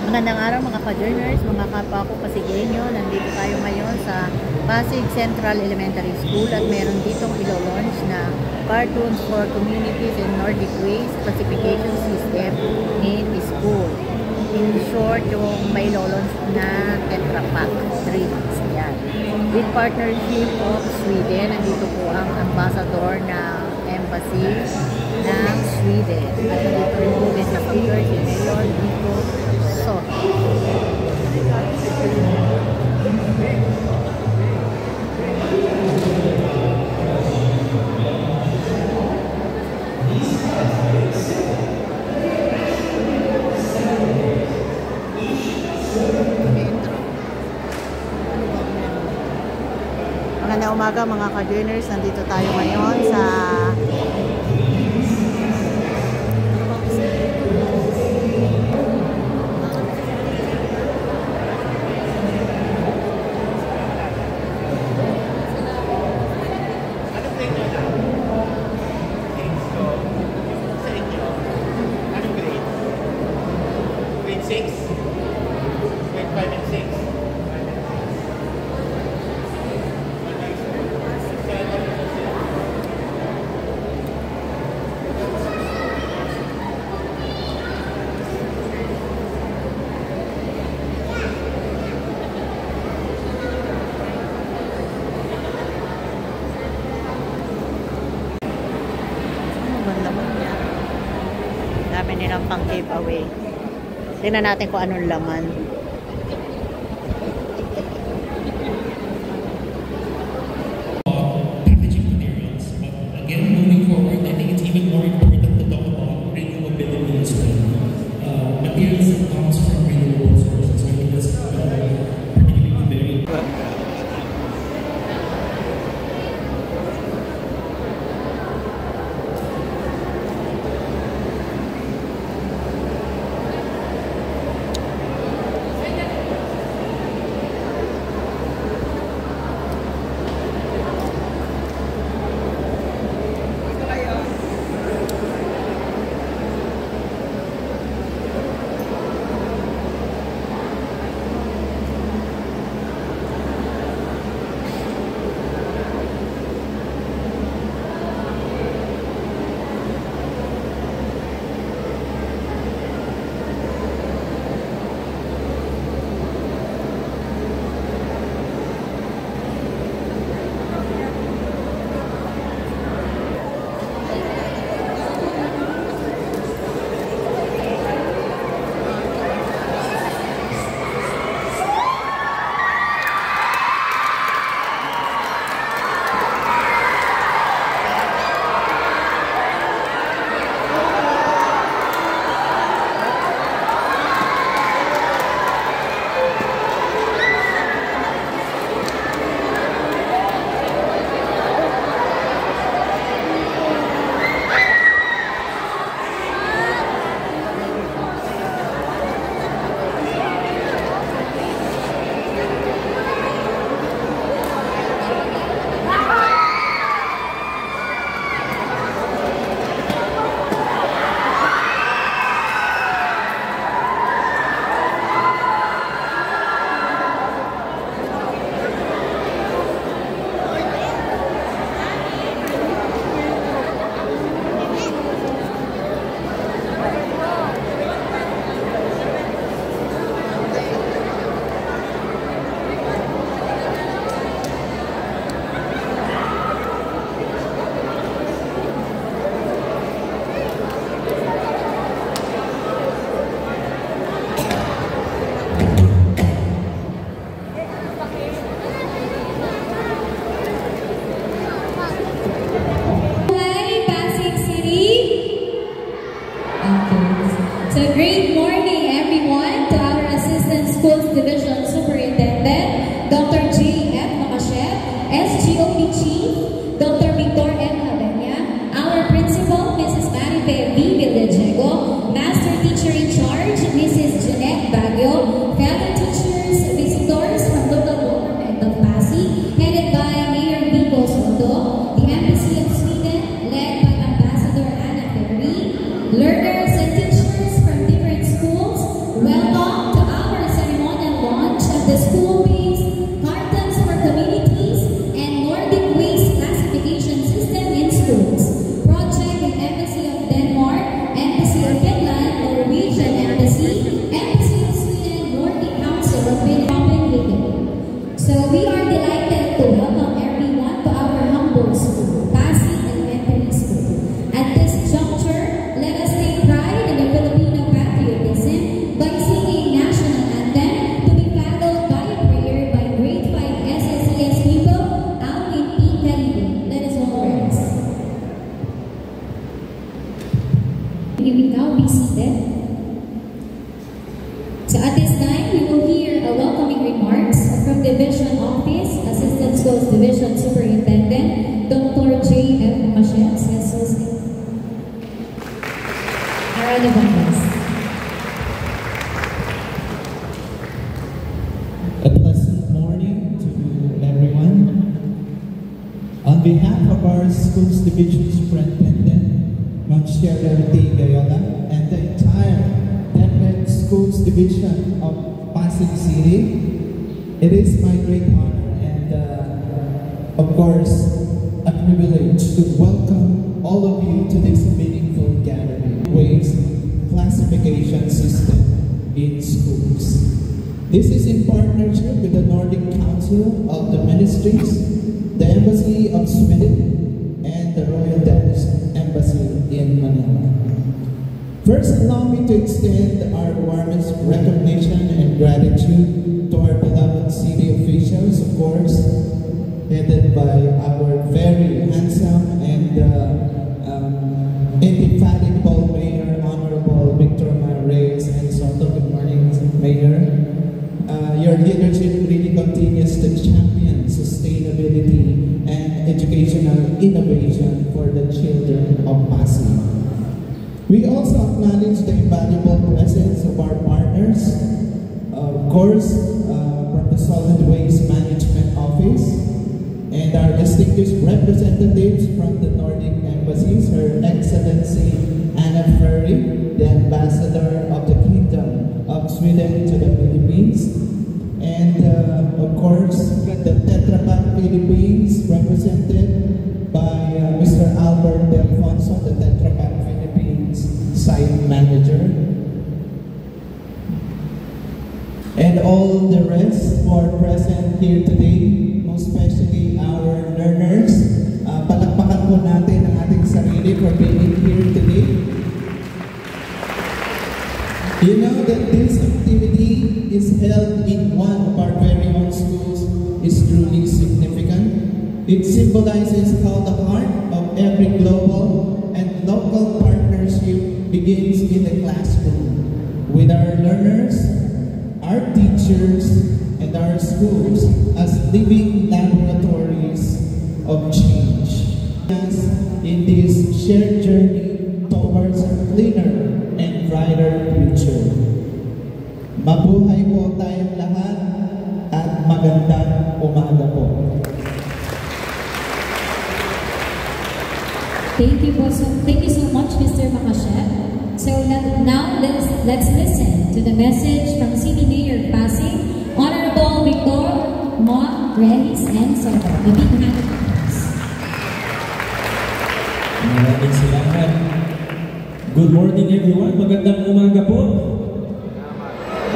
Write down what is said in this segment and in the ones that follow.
Magandang araw mga ka-journers, mga kapwa ko Pasigueño. Nandito tayo ngayon sa Pasig Central Elementary School at meron ditong ilo-launch na Cartoons for Communities and Nordic Ways Classification System in school. In short, yung may ilo-launch na Tetra Pak 3. Yan. With partnership of Sweden, nandito po ang ambassador ng embassy ng Sweden. At nandito rin po guest speaker si Mayor Nico Soto. Magandang umaga mga ka-journers. Nandito tayo ngayon sa dami nilang pang giveaway. Tingnan natin kung anong laman. Packaging materials. But again, moving forward, I think it's even more important to talk about renewability as well. Materials that comes from renewable sources. I think that's particularly very important. system in schools. Project with Embassy of Denmark, Embassy of Finland, Norwegian Embassy, Embassy of Sweden, Nordic Council of Copenhagen. So we are delighted to welcome everyone to our humble school, Pasig Elementary School. At this juncture, let us take pride in the Filipino patriotism by singing national anthem to be followed by a prayer by grade 5 SSCS people, Alvin P. Calibo. Let us all rise. You will now be seated. So at this time, we will hear a welcoming remarks from Division Office, Assistant Schools Division Superintendent, Dr. J.F. Machet, Associate. A round of applause. A pleasant morning to everyone. On behalf of our Schools Division Superintendent, Ma'am Cheryl T. Gayola, and the entire DepEd Schools Division of Pasig City, it is my great honor and, of course, a privilege to welcome all of you to this meaningful gathering. Waste classification system in schools. This is in partnership with the Nordic Council of the Ministries, the Embassy of Sweden, and the Royal Danish Embassy in Manila. First, allow me to extend our warmest recognition and gratitude to our beloved city officials, of course, headed by our very handsome and indefatigable Mayor, Honorable Victor Reyes and Soto. Good morning, Mayor. Your leadership really continues to champion sustainability and educational innovation for the children of Pasig. We also acknowledge the invaluable presence of our partners, of course, from the Solid Waste Management Office, and our distinguished representatives from the Nordic Embassies, Her Excellency Anna Ferry, the Ambassador of the Kingdom of Sweden to the Philippines, and of course, the Tetra Pak Philippines, represented by Mr. Albert Delfonso, the Tetra Pak Philippines Site Manager, and all the rest who are present here today, most especially our learners. Palakpakan po natin ang ating sarili for being here today. You know that this activity is held in one of our very own schools is truly significant. It symbolizes how the heart of every global and local partnership begins in the classroom with our learners, our teachers, and our schools as living laboratories of change. In this shared journey towards a cleaner and brighter future. Mabuhay po tayong lahat at magandang umaga po. Thank you so much, Mr. Machet. So now let's listen to the message from City Mayor of Pasig, Honorable Victor Ma Reyes and Soto. A big hand of applause. Maraming salamat. Good morning everyone. Magandang umaga po.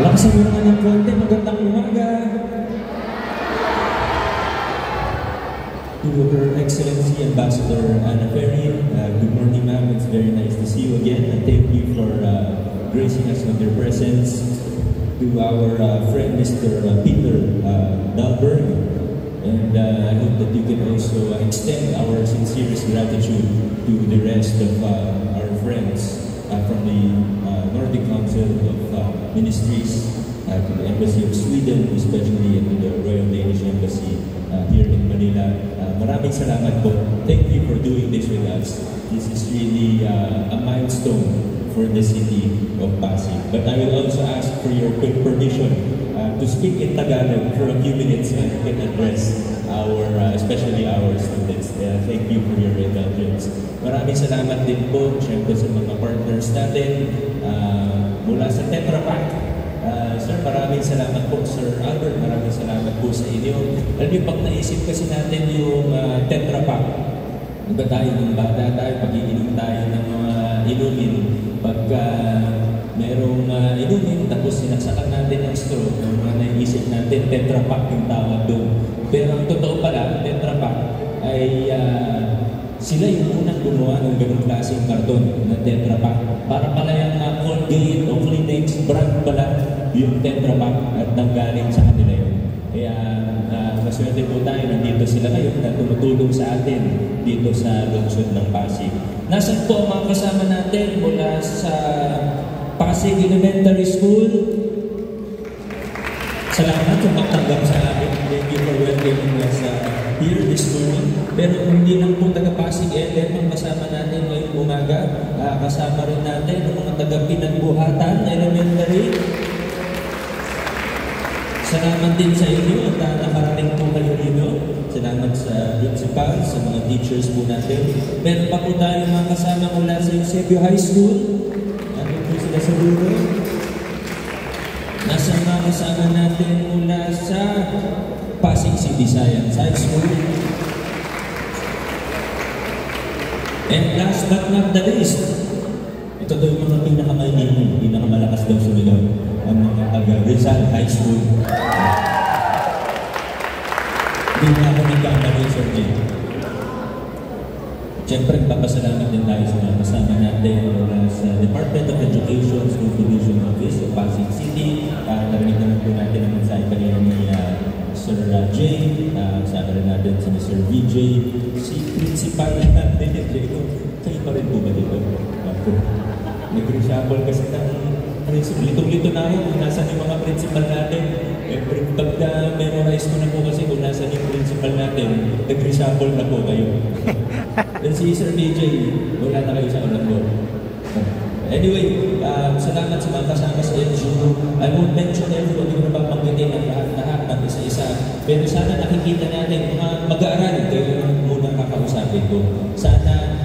Laksan mo naman ng konti. Magandang umaga. To Her Excellency Ambassador Anna Ferry, good morning ma'am. It's very nice to see you again and thank you for gracing us with your presence. To our friend Mr. Peter Dahlberg, and I hope that you can also extend our sincerest gratitude to the rest of our friends from the Nordic Council of Ministries, to the Embassy of Sweden, especially and to the Royal Danish Embassy here in Manila. Maraming salamat po. Thank you for doing this with us. This is really a milestone for the city of Pasig. But I will also ask for your quick permission to speak in Tagalog for a few minutes and can address our, especially our students. Thank you for your indulgence. Maraming salamat din po, syempre sa mga partners natin mula sa Tetra Pak. Sir, maraming salamat po. Sir Albert, maraming salamat po sa inyo. Alam niyo, pag naisip kasi natin yung Tetra Pak, Iba tayo ng bata tayo, pag-iinom tayo ng mga inumin. Pagka merong inumin, tapos sinaksakan natin ng straw, ng mga naisip natin, Tetra Pak yung tawag doon. Pero ang totoo pala, Tetra Pak ay sila yung unang gumawa ng ganung klaseng karton na Tetra Pak. Para pala yung Colgate o Kleenex brand pala yung Tetra Pak at nanggaling sa kanila yun. Kaya maswerte po tayo, nandito sila ngayon na tumutulong sa atin dito sa lungsod ng Pasig. Nasaan po ang mga kasama natin mula sa Pasig Elementary School? Salamat kung magtanggap sa akin. Thank you for welcoming us here this morning. Pero hindi lang po taga-Pasig LM ang kasama natin ngayong umaga. Kasama rin natin ang mga taga-Pinagbuhatan Elementary. Salamat din sa inyo at nakarating po kayo dito. Salamat sa principal, sa mga teachers po natin. Meron pa po tayo mga kasama mula sa Eusebio High School. Nandun po sila sa dulo. Nasa mga kasama natin mula sa Pasig City Science High School. And last but not the least, ito daw yung mga pinakamainit, pinakamalakas daw sumigaw, ang mga taga-Rizal High School. Hindi na ako nagkamali, Sir Jay. Siyempre, papasalamat din tayo sa mga kasama natin mula sa Department of Education, School Division Office of Pasig City. Narinig naman po natin ang mensahe kanina ni Sir Jay. Kasama rin natin si Sir VJ, si Principal natin, kayo pa rin po ba dito? Nag-reshuffle kasi ng principal. Litong-lito na ako kung nasan yung mga principal natin. Pagka-memorize ko na po kasi kung nasan yung principal natin, nag-reshuffle na po kayo. Then si Sir DJ, wala na kayo sa ulan ko. Anyway, salamat sa mga kasama sa LGU. I won't mention everyone, hindi ko na babanggitin ang lahat-lahat ng isa-isa. Pero sana nakikita natin, mga mag-aaral, kayo muna kakausapin ko. Sana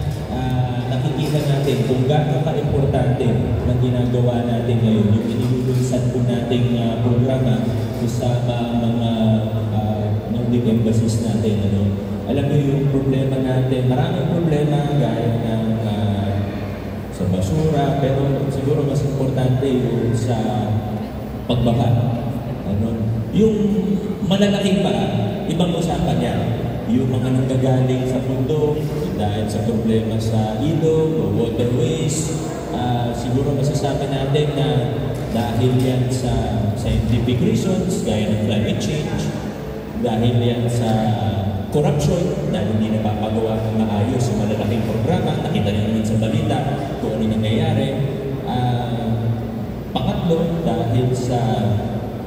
nakikita natin kung gaano ka-importante ng ginagawa natin ngayon, yung inilulunsad po nating programa kasama mga Nordic embassies natin. Alam niyo yung problema natin, maraming problema gaya ng sa basura, pero siguro mas importante yung sa pagbaha. Yung malalaking baha, ibang usapan yan. Yung mga nanggagaling sa mundo dahil sa problema sa ilog o waterways, siguro masasabi natin na dahil yan sa scientific reasons, gaya ng climate change, dahil yan sa corruption, dahil hindi napapagawa ng maayos yung malalaking programa, nakita niyo naman sa balita kung ano nangyayari. Pangatlo, dahil sa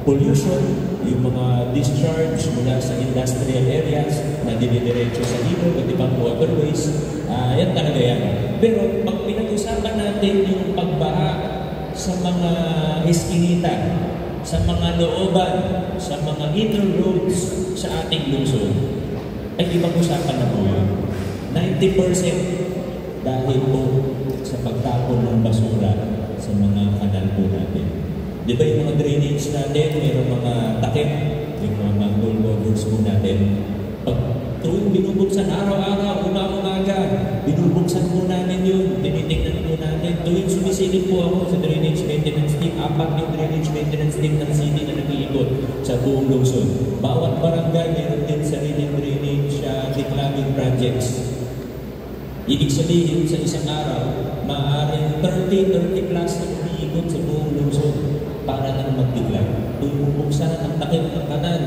pollution, yung mga discharge mula sa industrial areas na dinidiretso sa ilog at ibang waterways, yan talaga yan. Pero pag pinag-usapan natin yung pagbaha sa mga eskinita, sa mga looban, sa mga inner roads sa ating lungsod, ay ibang usapan na po yun. 90% dahil po sa pagtapon ng basura sa mga kanal po natin. Di ba yung mga drainage natin, mayroong mga takip, yung mga manhole covers po natin. Pag tuwing binubuksan araw-araw, umaga, binubuksan po namin yun, tinitignan po natin. Tuwing sumisilip po ako sa drainage maintenance team, 4 yung drainage maintenance team ng city na nag-iikot sa buong lungsod. Bawat barangay, meron din sariling drainage decluttering projects. Ibig sabihin, sa isang araw, maaaring 30 plus na umiikot sa buong lungsod para nang mag-decline. Tuwing bubuksan ang takip ng kanal,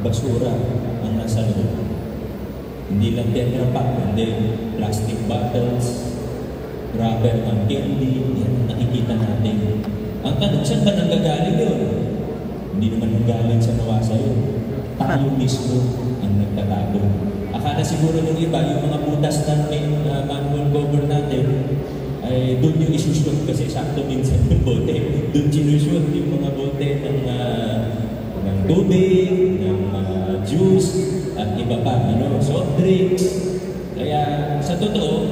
basura ang nasa loob. Hindi lang Tetra Pak, kundi plastic bottles, rubber ng candy, yan nakikita natin. Ang tanong, saan ba nanggagaling yun? Hindi naman nanggaling sa nawasa yun. Tayo mismo ang nagtatago. Akala siguro ng iba, yung mga butas ng manual cover natin, ay doon yung isushoot kasi sakto minsan yung bote. Doon sinushoot yung mga bote ng tubig, ng juice, at iba pa, soft drinks. Kaya sa totoo,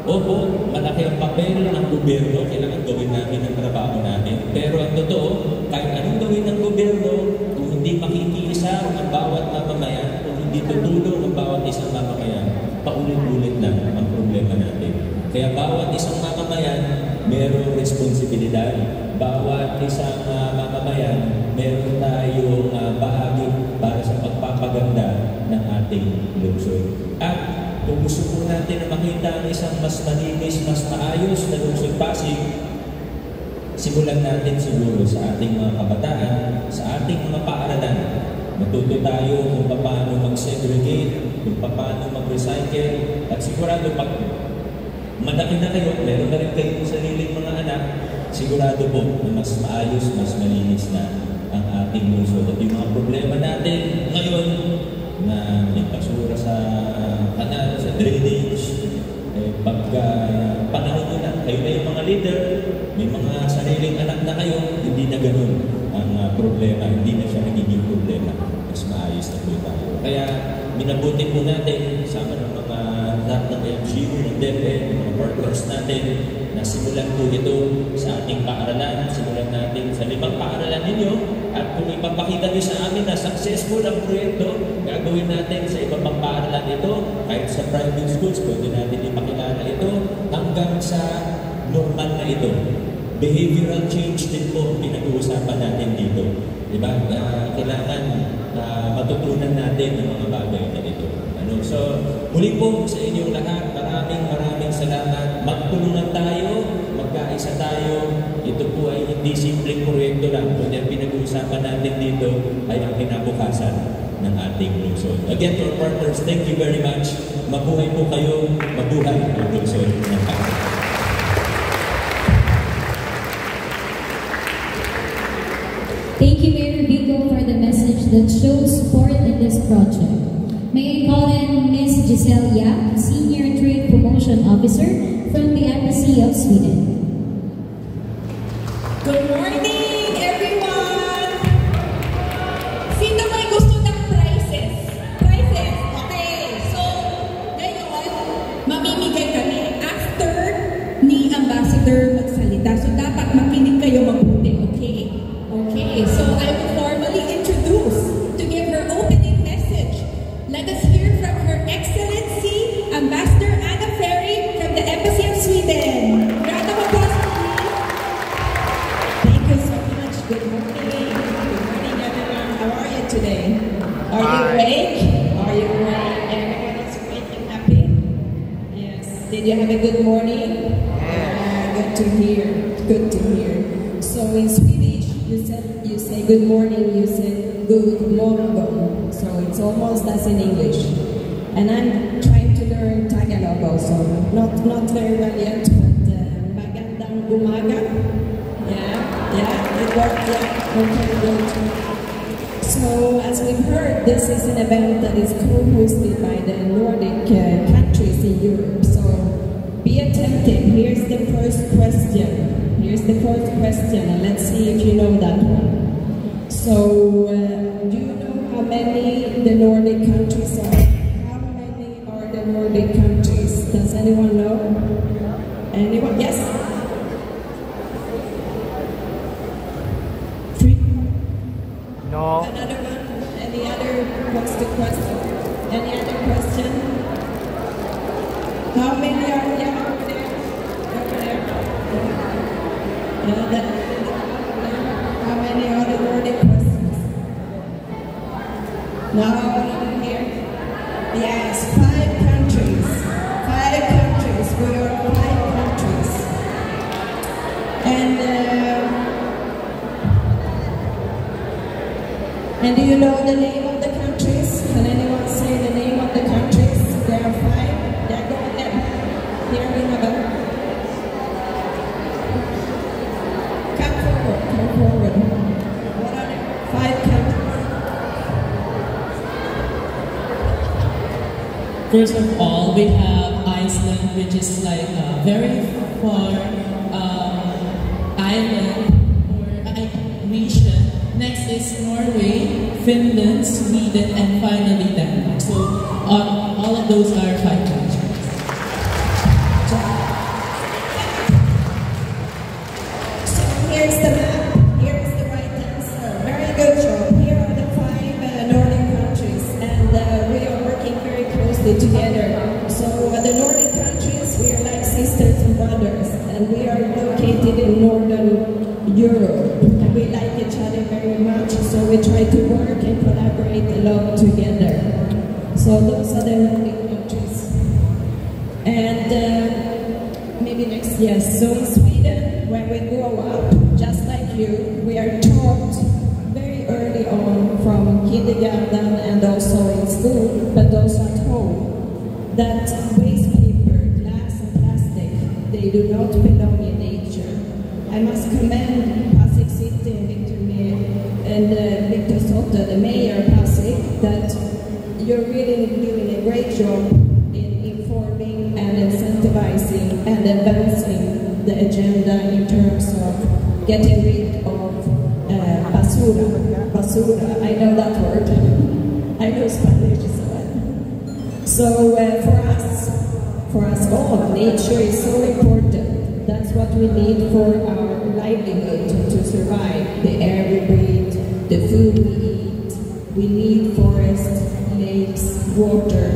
opo, malaki ang papel ng gobyerno, kailangan gawin namin ang trabaho natin. Pero ang totoo, kahit anong gawin ng gobyerno, kung hindi makikiisa ang bawat mamamayan, kung hindi tutulong ang bawat isang mamamayan, paulit-ulit lang ang problema natin. Kaya bawat isang mamamayan, mayroong responsibilidad. Bawat isang mamamayan, meron tayong bahagi para sa pagpapaganda ng ating lungsod. At kung gusto po natin na makita ang isang mas malinis, mas maayos na lungsod Pasig, simulan natin siguro sa ating mga kabataan, sa ating mga paaralan. Matuto tayo kung paano mag-segregate, kung paano mag-recycle, at sigurado pag malaki na kayo, meron na rin kayong sariling mga anak, sigurado po na mas maayos, mas malinis na ang ating lungsod. At yung mga problema natin ngayon, na may basura sa kanal, sa drainage, pagka panahon nyo na, kayo na yung mga leader, may mga sariling anak na kayo, hindi na ganun ang problema, hindi na siya nagiging problema. Mas maayos na po tayo. Kaya minabuti po natin, sama ng mga lahat ng LGU, ng DepEd, ng mga partners natin, na simulan po ito sa ating paaralan, simulan natin sa 5 paaralan ninyo, at kung ipapakita nyo sa amin na successful ang proyekto, gagawin natin sa iba pang paaralan ito, kahit sa private schools, pwede natin ipakilala ito, hanggang sa normal na ito. Behavioral change din po pinag-uusapan natin dito. Diba? Kailangan matutunan natin ang mga bagay na ito. So, muli po sa inyong lahat, maraming salamat. Magtulungan tayo, magkaisa tayo. Ito po ay hindi simpleng proyekto lang. Kundi ang pinag-uusapan natin dito ay ang kinabukasan ng ating lungsod. Again, to our partners, thank you very much. Mabuhay po kayo, mabuhay ang lungsod ng Pasig. Thank you, Mayor Vico, for the message that shows support in this project. May I call in Ms. Giselle Yap, Senior Trade Promotion Officer from the Embassy of Sweden. Good morning, everyone! Sino may gusto ng prizes? Prizes? Okay. So, ngayon, mamimigay kami after ni Ambassador magsalita. So, dapat makinig kayo mabuti, okay? Okay. So, I will formally introduce to give her opening message. Let us hear from Her Excellency, Ambassador Anna Ferry from the Embassy of Sweden. Round of applause, please. Thank you so much. Good morning. Good morning, everyone. How are you today? Are you awake? Are you awake? Everyone is awake and happy? Yes. Did you have a good morning? Good to hear. Good to hear. So in Swedish, you say good morning, you say good morgon. So it's almost as in English. And I'm trying to learn Tagalog also. Not very well yet, but magandang umaga. Yeah, it worked. Yeah, okay, good. So as we've heard, this is an event that is co-hosted by the Nordic countries in Europe. So be attentive. Here's the first question. And let's see if you know that one. So, do you know how many the Nordic countries are? How many are the Nordic countries? Does anyone know? Anyone? Yes? 3? No. Another one? Any other? What's the question? Any other question? How many are there? Over there? How many are the Nordic questions? Now, here. Yes, 5 countries. 5 countries. We are 5 countries. And do you know the name of the countries? Can anyone say the name of the countries? There are 5. Yeah, go ahead. Here we have a. Come forward. What are the 5 countries? First of all, we have Iceland, which is like a very far island or region. Next is Norway, Finland, Sweden, and finally Denmark. So all of those are 5 countries. Here's the map. Here's the right answer. Very good job. Here are the 5 Nordic countries, and we are working very closely together. So and we are located in Northern Europe. And we like each other very much, so we try to work and collaborate a lot together. So those are the Nordic countries. And maybe next, yes. So in Sweden, when we grow up, just like you, we are taught very early on from kindergarten and also in school, but also at home, that waste paper, glass and plastic, they do not belong in nature. I must commend Pasig City and Victor Soto, the mayor of Pasig, that you're really doing a great job in informing and incentivizing and advancing the agenda in terms of getting rid of basura. Basura, I know that word. I know Spanish as well. So for us all, nature is so important. That's what we need for our livelihood to survive. The air we breathe, the food we eat. We need forests, lakes, water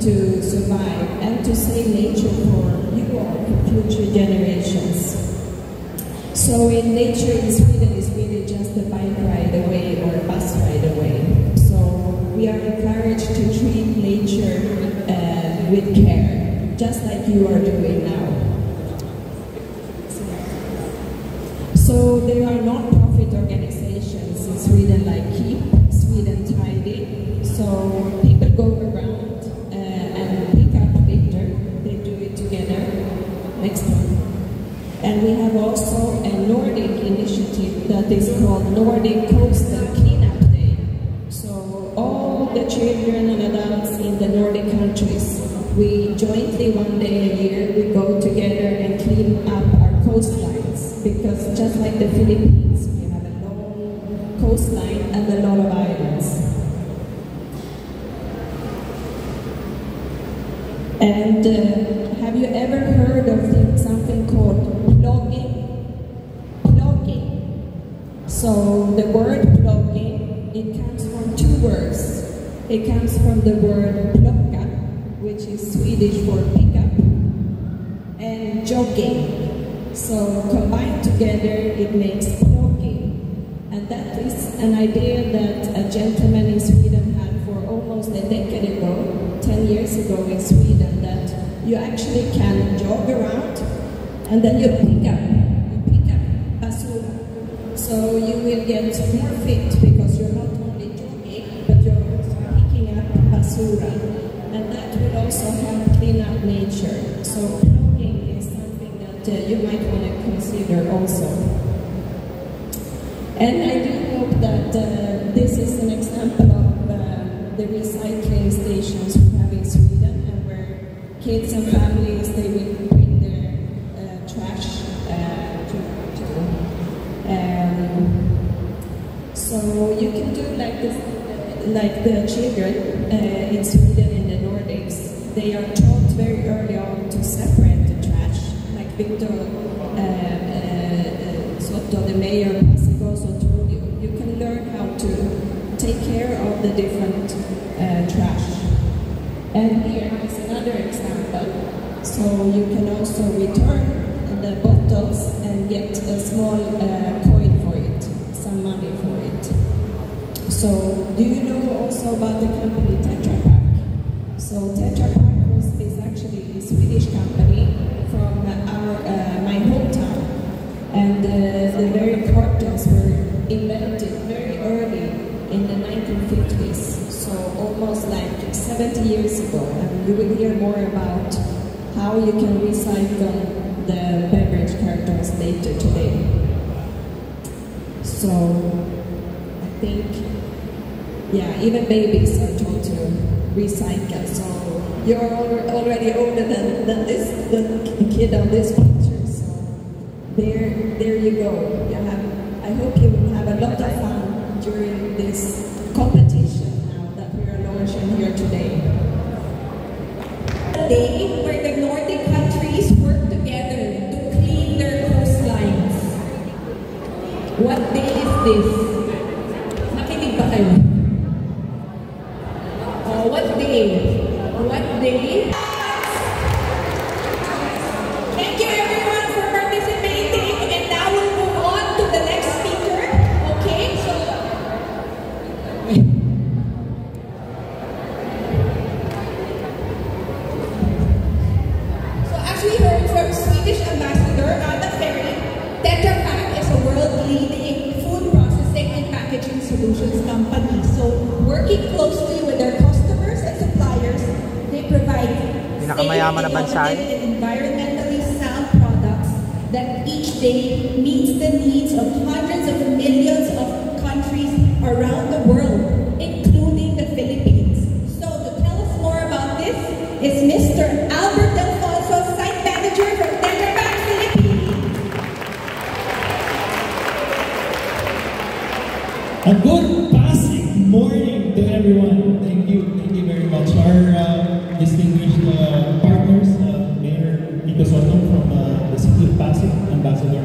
to survive and to save nature for you all, for future generations. So in nature in Sweden is really just a bike ride away or a bus ride away. So we are encouraged to treat nature with care, just like you are doing now. So there are non-profit organizations in Sweden like Keep Sweden Tidy. So people go around and pick up litter. They do it together. Next one. And we have also a Nordic initiative that is called Nordic Coastal Cleanup Day. So all the children and adults in the Nordic countries, we jointly one day a year, we go together and clean up our coastlines. Because just like the Philippines, we have a long coastline and a lot of islands. And have you ever heard of something called plogging? Plogging. So the word plogging, it comes from two words. It comes from the word plocka, which is Swedish for pickup, and jogging. So combined together, it makes plogging. And that is an idea that a gentleman in Sweden had for almost a decade ago, 10 years ago in Sweden, that you actually can jog around and then you pick up basura. So you will get more fit because you're not only jogging, but you're also picking up basura. And that will also help clean up nature. So plogging is something that you might want to consider also. And I do hope that this is an example of the recycling stations we have in Sweden, and where kids and families, they will bring their trash so you can do like this, like the children in Sweden in the Nordics. They are taught very early on to separate the trash, like Victor Soto, the mayor of Pasig, also told you. You can learn how to take care of the different trash. And here is another example. So you can also return the bottles and get a small coin for it, some money for it. So do you know also about the company Tetra Pak? So Tetra Pak is actually a Swedish company from my hometown. And the very cartons were invented very early in the 1950s, so almost like 70 years ago. And you will hear more about how you can recycle the beverage cartons later today. So I think, yeah, even babies are told to recycle. So you're already older than the kid on this picture. So there you go. I hope you will have a lot of fun during this competition now that we are launching here today. A day where the Nordic countries work together to clean their coastlines. What day is this? Nakinig ba kayo? What day? What day? Thank you everyone for our Swedish ambassador, Anna Ferry, Tetra Pak is a world-leading food processing and packaging solutions company. So, working closely with their customers and suppliers, they provide safe, innovative, and environmentally sound products that each day meets the needs of hundreds of millions of countries around the world, including the Philippines. So, to tell us more about this is Mr. Albert Alfonso, Site Manager from Tetra Pak Philippines. A good Pasig morning to everyone. Thank you very much. Our distinguished partners, Mayor Nico Soto from the City of Pasig, Ambassador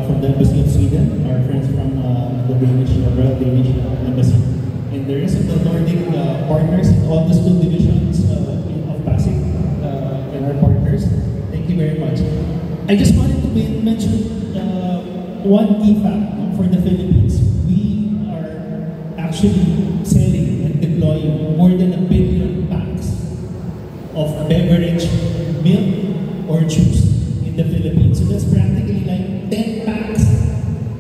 from the Embassy of Sweden, our friends from the Royal Danish Embassy, and the rest of the Nordic partners in all the school divisions of Pasig and our partners. Thank you very much. I just wanted to mention one key fact for the Philippines. We are actually selling and deploying more than 1 billion packs of beverage, milk, or juice in the Philippines. So that's practically like 10 packs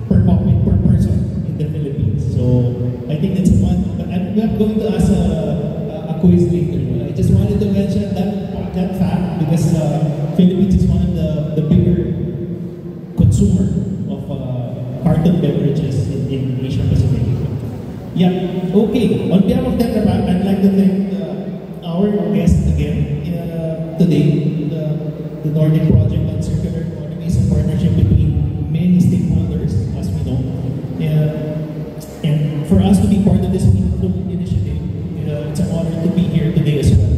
per person in the Philippines. So I think that's one. But I'm not going to ask a quiz later. I just wanted to mention that fact because Philippines is one of the bigger consumer of carton beverages in Asia Pacific. Yeah. Okay. On behalf of Tetra Pak, I'd like to thank our guest again today. The Nordic Project on Circular Economy is a partnership between many stakeholders, as we know. And for us to be part of this meaningful initiative, it's an honor to be here today as well,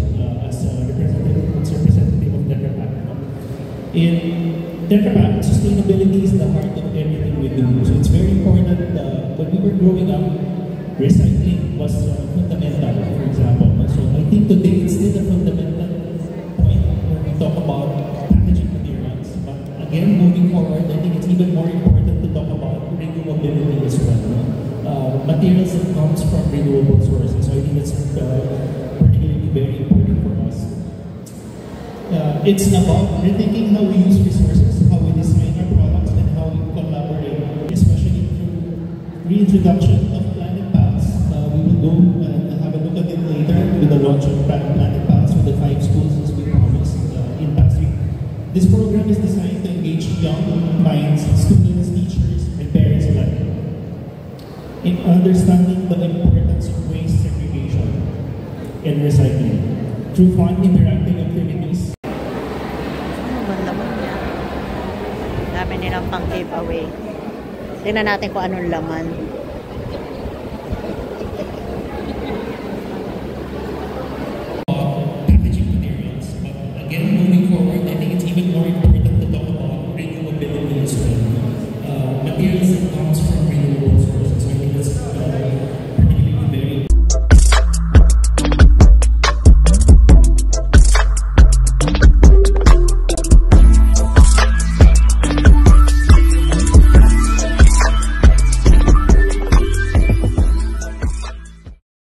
as a representative of Tetra Pak. In Tetra Pak, sustainability is the heart of everything we do. So it's very important when we were growing up, recycling was fundamental, for example. So I think today it's still a fundamental point when we talk about packaging materials. But again, moving forward, I think it's even more important to talk about renewability as well. Materials that comes from renewable sources. So I think it's particularly very important for us. It's about rethinking how we use resources, how we design our products, and how we collaborate, especially through reintroduction of Planet Pals. We will go and have a look at it later with the launch of Planet Pals with the 5 schools as we promised in Pasig. This program is designed to engage young minds, students, teachers, and parents alike in understanding the importance of waste segregation and recycling through fun interactive activities. Dami nilang pang giveaway. Tingnan natin kung anong laman.